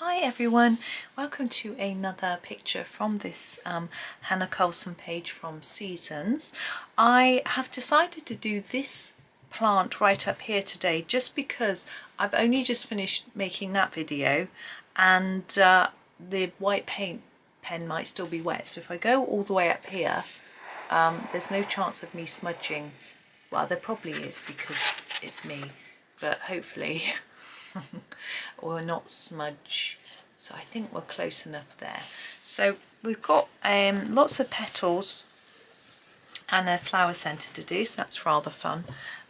Hi everyone, welcome to another picture from this Hanna Karlzon page from Seasons. I have decided to do this plant right up here today just because I've only just finished making that video and the white paint pen might still be wet, so if I go all the way up here there's no chance of me smudging. Well, there probably is because it's me, but hopefully or not smudge, so I think we're close enough there. So we've got lots of petals and a flower centre to do, so that's rather fun.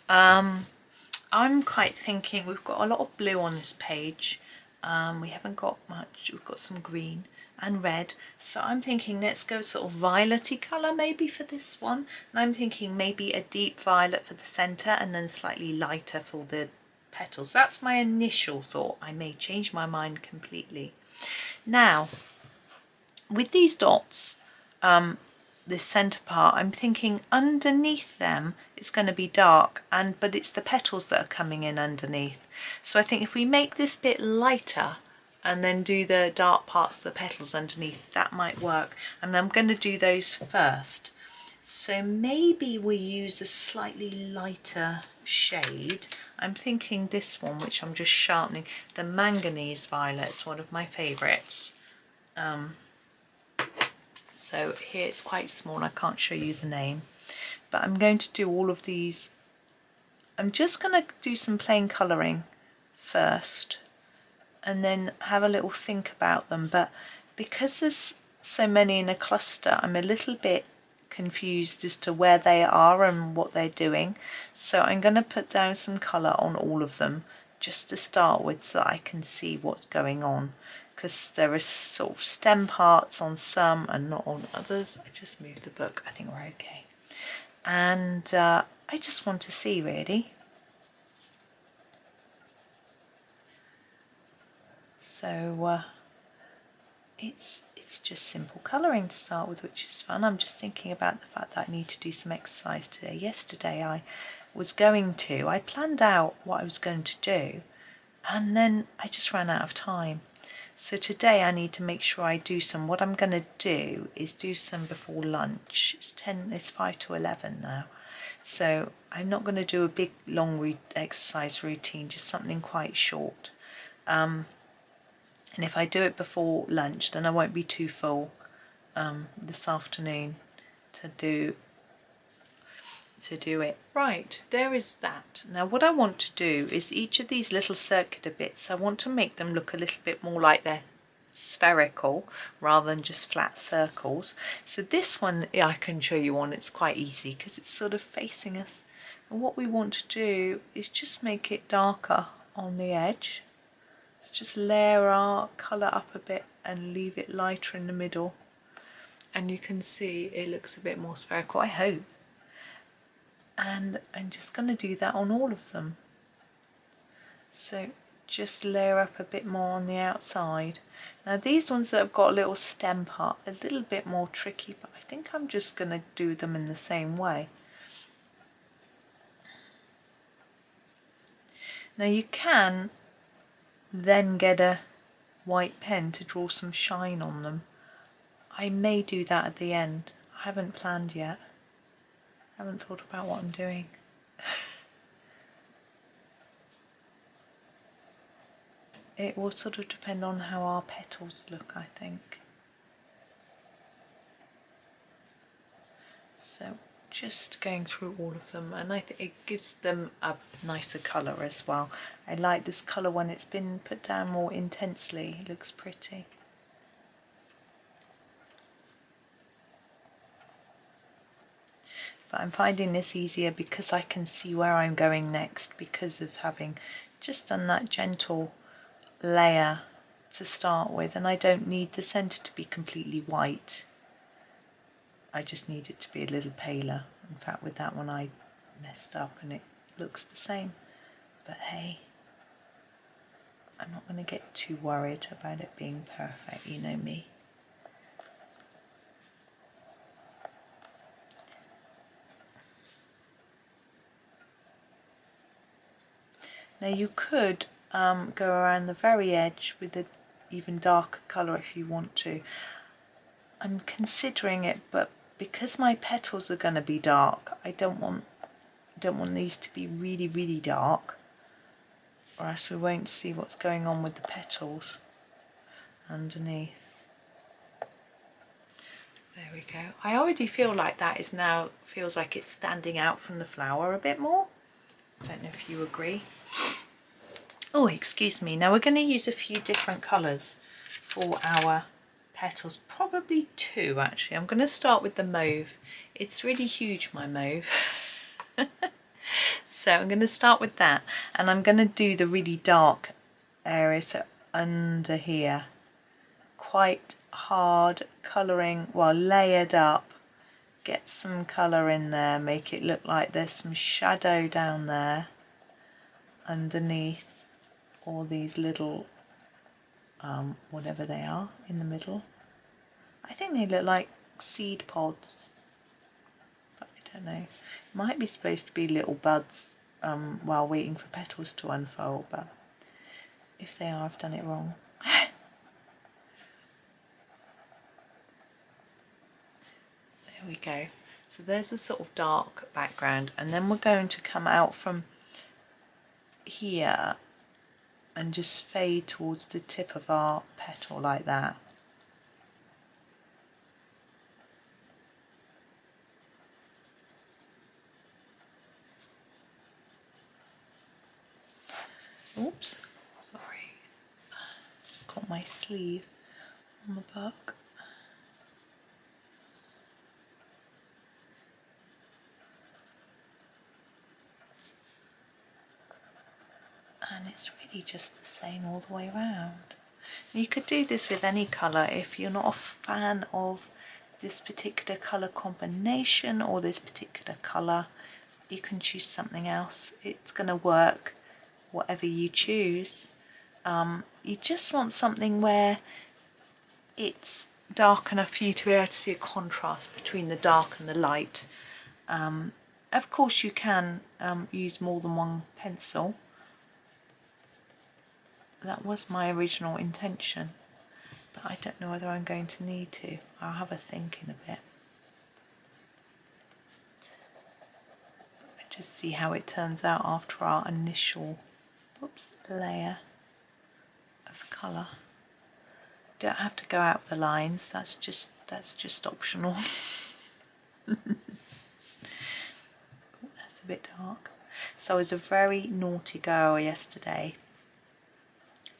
I'm quite thinking we've got a lot of blue on this page, we haven't got much, we've got some green and red, so I'm thinking let's go sort of violet-y colour maybe for this one, and I'm thinking maybe a deep violet for the centre and then slightly lighter for the petals. That's my initial thought. I may change my mind completely. Now with these dots, this centre part, I'm thinking underneath them it's going to be dark, but it's the petals that are coming in underneath, so I think if we make this bit lighter and then do the dark parts of the petals underneath, that might work, and I'm going to do those first. So maybe we use a slightly lighter shade. I'm thinking this one, which I'm just sharpening, the manganese violet is one of my favourites. So here it's quite small, I can't show you the name, but I'm going to do all of these. I'm just going to do some plain colouring first and then have a little think about them, but because there's so many in a cluster I'm a little bit confused as to where they are and what they're doing, so I'm going to put down some colour on all of them just to start with so that I can see what's going on, because there is sort of stem parts on some and not on others. I just moved the book, I think we're okay, and I just want to see really. So it's just simple colouring to start with, which is fun. I'm just thinking about the fact that I need to do some exercise today. Yesterday I planned out what I was going to do and then I just ran out of time. So today I need to make sure I do some. What I'm going to do is do some before lunch. It's 5 to 11 now. So I'm not going to do a big long exercise routine, just something quite short. And if I do it before lunch then I won't be too full this afternoon to do it. Right, there is that. Now what I want to do is each of these little circular bits, I want to make them look a little bit more like they're spherical rather than just flat circles. So this one, yeah, I can show you on, it's quite easy because it's sort of facing us. And what we want to do is just make it darker on the edge. Let's just layer our colour up a bit and leave it lighter in the middle, and you can see it looks a bit more spherical, I hope. And I'm just going to do that on all of them. So just layer up a bit more on the outside. Now these ones that have got a little stem part, a little bit more tricky, but I think I'm just going to do them in the same way. Now you can then get a white pen to draw some shine on them. I may do that at the end. I haven't planned yet. I haven't thought about what I'm doing. It will sort of depend on how our petals look, I think. So just going through all of them, and I think it gives them a nicer colour as well. I like this colour when it's been put down more intensely, it looks pretty. But I'm finding this easier because I can see where I'm going next because of having just done that gentle layer to start with, and I don't need the centre to be completely white. I just need it to be a little paler. In fact with that one I messed up and it looks the same, but hey, I'm not going to get too worried about it being perfect, you know me. Now you could go around the very edge with a even darker colour if you want to. I'm considering it, but because my petals are going to be dark, I don't want these to be really dark, or else we won't see what's going on with the petals underneath. There we go. I already feel like that is now, feels like it's standing out from the flower a bit more. I don't know if you agree. Oh, excuse me. Now we're going to use a few different colours for our petals, probably 2 actually. I'm going to start with the mauve. It's really huge, my mauve. So I'm going to start with that, and I'm going to do the really dark area, so under here. Quite hard colouring, well, layered up. Get some colour in there, make it look like there's some shadow down there underneath all these little whatever they are in the middle. I think they look like seed pods, but I don't know. It might be supposed to be little buds while waiting for petals to unfold, but if they are, I've done it wrong. There we go. So there's a sort of dark background, and then we're going to come out from here and just fade towards the tip of our petal like that. Oops, sorry, just got my sleeve on the book. And it's really just the same all the way around. You could do this with any colour. If you're not a fan of this particular colour combination or this particular colour, you can choose something else. It's going to work whatever you choose. You just want something where it's dark enough for you to be able to see a contrast between the dark and the light. Of course you can use more than one pencil. That was my original intention, but I don't know whether I'm going to need to. I'll have a think in a bit. Just see how it turns out after our initial layer of colour. Don't have to go out with the lines, that's just optional. Ooh, that's a bit dark. So I was a very naughty girl yesterday.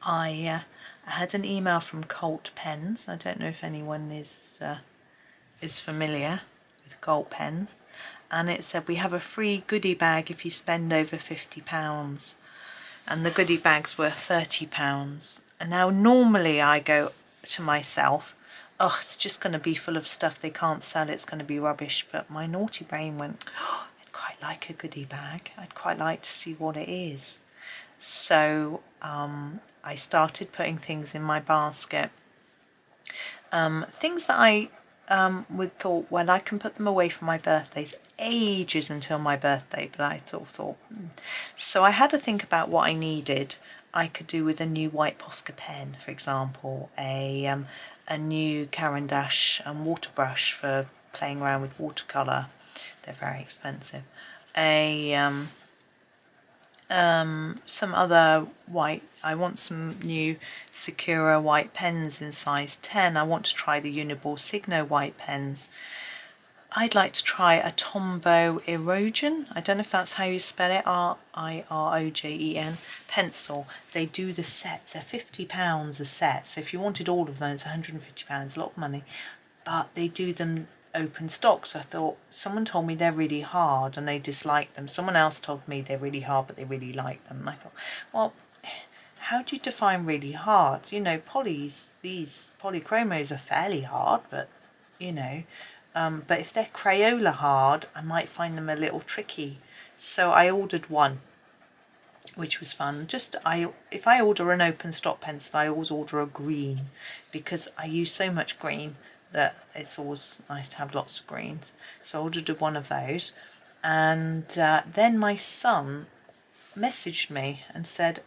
I had an email from Colt Pens. I don't know if anyone is familiar with Colt Pens, and it said we have a free goodie bag if you spend over £50, and the goodie bags were £30. And now normally I go to myself, oh, it's just going to be full of stuff they can't sell, it's going to be rubbish, but my naughty brain went, oh, I'd quite like a goodie bag, I'd quite like to see what it is. So I started putting things in my basket, things that I would thought, well, I can put them away for my birthdays, ages until my birthday, but I sort of thought, So I had to think about what I needed. I could do with a new white Posca pen, for example, a new Caran d'Ache water brush for playing around with watercolour. They're very expensive. Some other white, I want some new Sakura white pens in size 10. I want to try the Uniball Signo white pens. I'd like to try a Tombow Erogen. I don't know if that's how you spell it, R-I-R-O-J-E-N, pencil. They do the sets, they're £50 a set. So if you wanted all of them, it's £150, a lot of money. But they do them open stock, so I thought, someone told me they're really hard and they dislike them. Someone else told me they're really hard but they really like them. And I thought, well, how do you define really hard? You know, these Polychromos are fairly hard, but you know, but if they're Crayola hard, I might find them a little tricky. So I ordered one, which was fun. If I order an open stock pencil, I always order a green, because I use so much green that it's always nice to have lots of greens. So I ordered one of those, and then my son messaged me and said,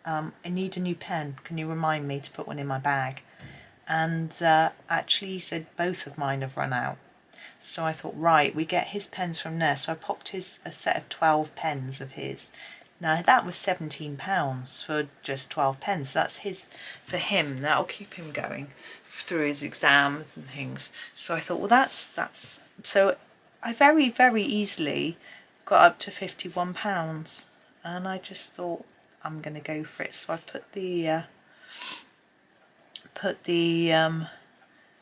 I need a new pen, can you remind me to put one in my bag? And actually he said both of mine have run out. So I thought, right, we get his pens from there. So I popped a set of 12 pens of his. Now that was £17 for just 12 pens. That's for him. That'll keep him going through his exams and things. So I thought, well, that's so I very, very easily got up to £51, and I just thought I'm going to go for it. So I put the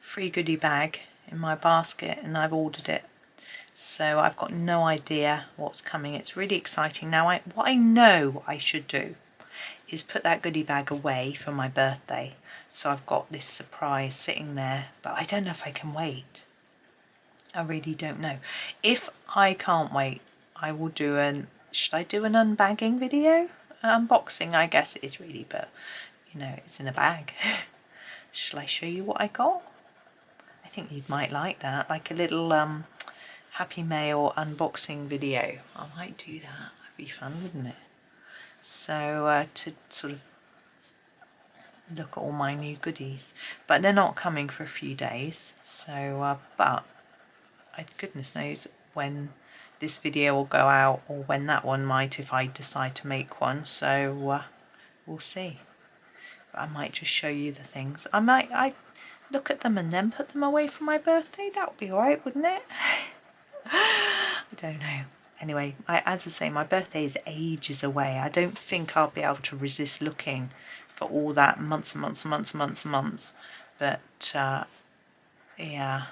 free goodie bag in my basket, and I've ordered it. So I've got no idea what's coming. It's really exciting. Now what I know I should do is put that goodie bag away for my birthday. So I've got this surprise sitting there, but I don't know if I can wait. I really don't know. If I can't wait, I will do should I do an unbagging video? Unboxing, I guess it is really, but you know, it's in a bag. Shall I show you what I got? I think you might like that, like a little Happy Mail unboxing video. I might do that. That'd be fun, wouldn't it? So to sort of look at all my new goodies, but they're not coming for a few days. So, but goodness knows when this video will go out, or when that one might, if I decide to make one. So we'll see. But I might just show you the things. I look at them and then put them away for my birthday. That would be alright, wouldn't it? I don't know. Anyway, as I say, my birthday is ages away. I don't think I'll be able to resist looking for all that months and months and months and months and months. But yeah,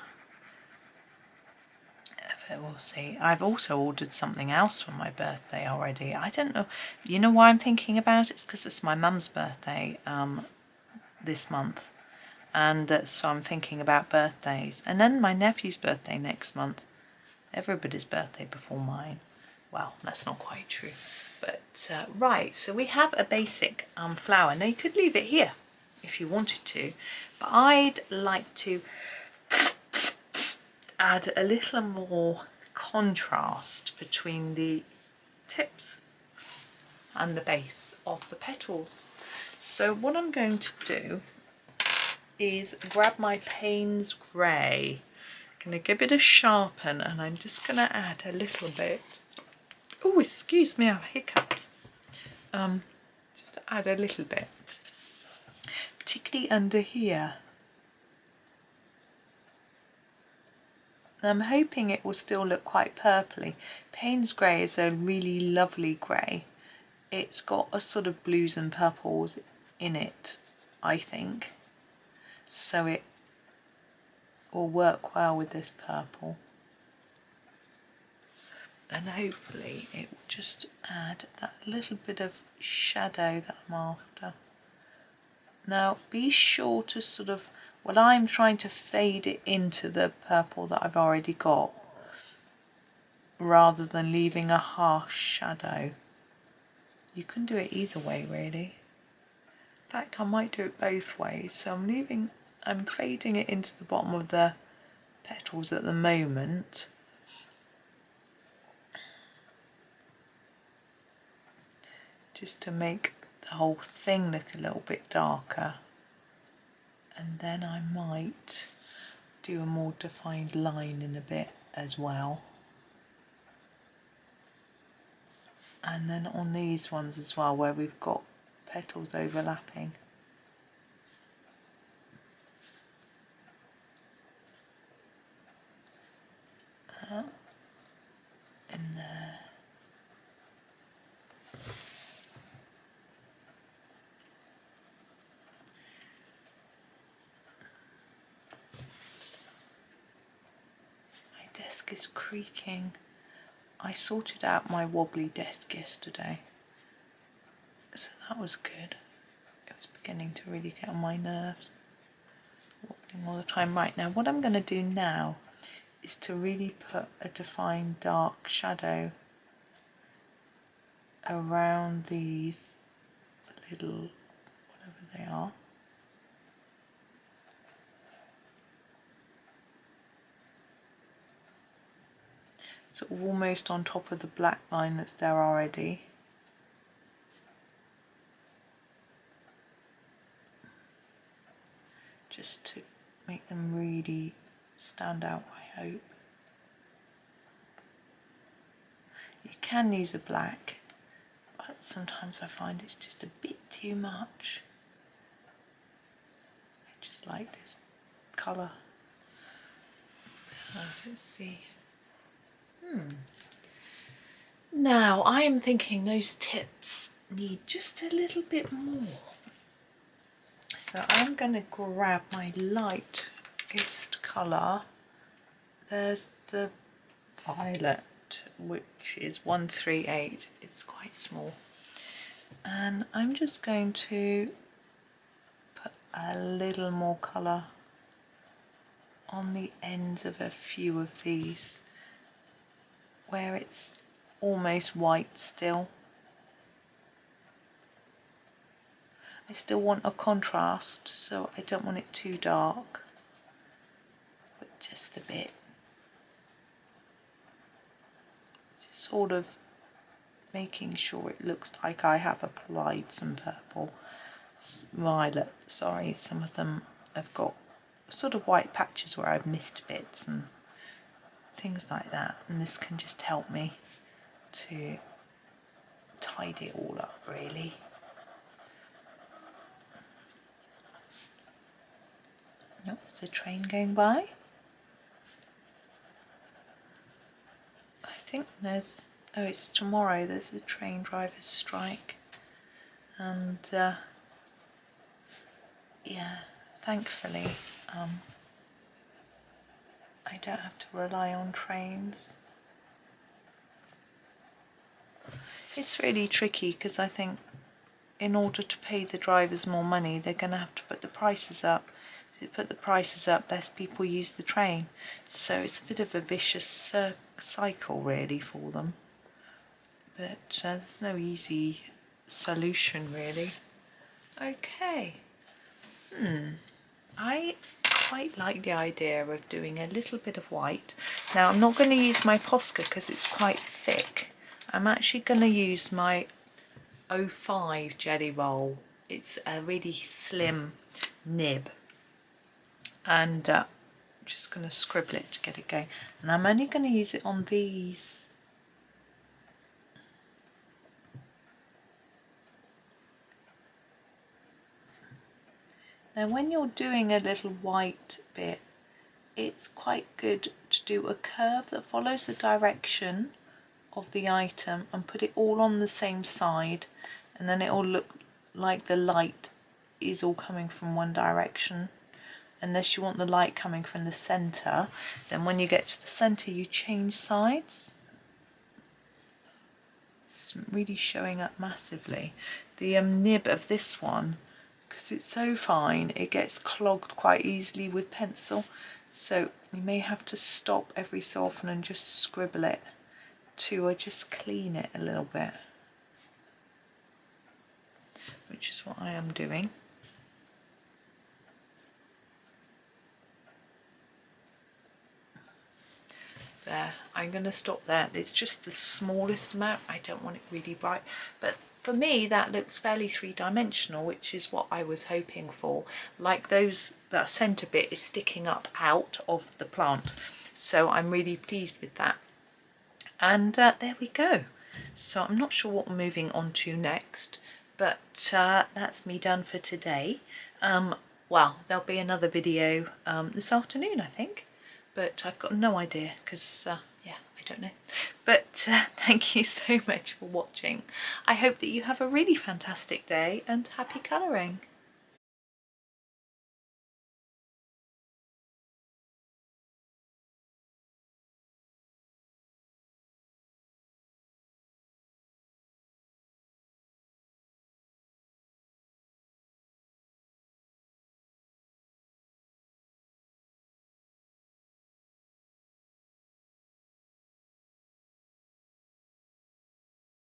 but we'll see. I've also ordered something else for my birthday already. I don't know. You know why I'm thinking about it? It's because it's my mum's birthday this month. And so I'm thinking about birthdays. And then my nephew's birthday next month. Everybody's birthday before mine. Well, that's not quite true. But right, so we have a basic flower. Now you could leave it here if you wanted to. But I'd like to add a little more contrast between the tips and the base of the petals. So what I'm going to do is grab my Payne's Grey. I'm going to give it a sharpen, and I'm just going to add a little bit. Oh, excuse me, I have hiccups. Just add a little bit, particularly under here. I'm hoping it will still look quite purpley. Payne's Grey is a really lovely grey. It's got a sort of blues and purples in it, I think. So it will work well with this purple. And hopefully it will just add that little bit of shadow that I'm after. Now be sure to sort of, well, I'm trying to fade it into the purple that I've already got, rather than leaving a harsh shadow. You can do it either way, really. In fact, I might do it both ways. So I'm fading it into the bottom of the petals at the moment. Just to make the whole thing look a little bit darker. And then I might do a more defined line in a bit as well. And then on these ones as well, where we've got petals overlapping. In there. My desk is creaking. I sorted out my wobbly desk yesterday, so that was good. It was beginning to really get on my nerves, wobbling all the time. Right, now what I'm going to do now is to really put a defined dark shadow around these little, whatever they are. Sort of almost on top of the black line that's there already. just to make them really stand out, I hope. You can use a black, but sometimes I find it's just a bit too much. I just like this colour. Let's see. Now I am thinking those tips need just a little bit more. So I'm going to grab my lightest colour. There's the violet, which is 138. It's quite small. And I'm just going to put a little more colour on the ends of a few of these, where it's almost white still. I still want a contrast, so I don't want it too dark, but just a bit. It's sort of making sure it looks like I have applied some purple, violet, sorry. Some of them have got sort of white patches where I've missed bits and things like that, and this can just help me to tidy it all up really. Nope, there's a train going by. I think there's, oh, it's tomorrow, there's a train driver's strike. And yeah, thankfully I don't have to rely on trains. It's really tricky because I think in order to pay the drivers more money, they're going to have to put the prices up. If you put the prices up, less people use the train. So it's a bit of a vicious cycle really for them. But there's no easy solution really. Okay. I quite like the idea of doing a little bit of white. Now I'm not going to use my Posca because it's quite thick. I'm actually going to use my 05 Gellyroll. It's a really slim nib. And I'm just going to scribble it to get it going. And I'm only going to use it on these. Now when you're doing a little white bit, it's quite good to do a curve that follows the direction of the item and put it all on the same side, and then it will look like the light is all coming from one direction. Unless you want the light coming from the centre, then when you get to the centre you change sides. It's really showing up massively. The nib of this one, because it's so fine, it gets clogged quite easily with pencil, so you may have to stop every so often and just scribble it to just clean it a little bit, which is what I am doing. There, I'm going to stop there. It's just the smallest amount. I don't want it really bright, but for me that looks fairly three-dimensional, which is what I was hoping for. Like those, that centre bit is sticking up out of the plant, so I'm really pleased with that. And there we go. So I'm not sure what we're moving on to next, but that's me done for today. Well, there'll be another video this afternoon, I think. But I've got no idea because, yeah, I don't know. But thank you so much for watching. I hope that you have a really fantastic day and happy colouring.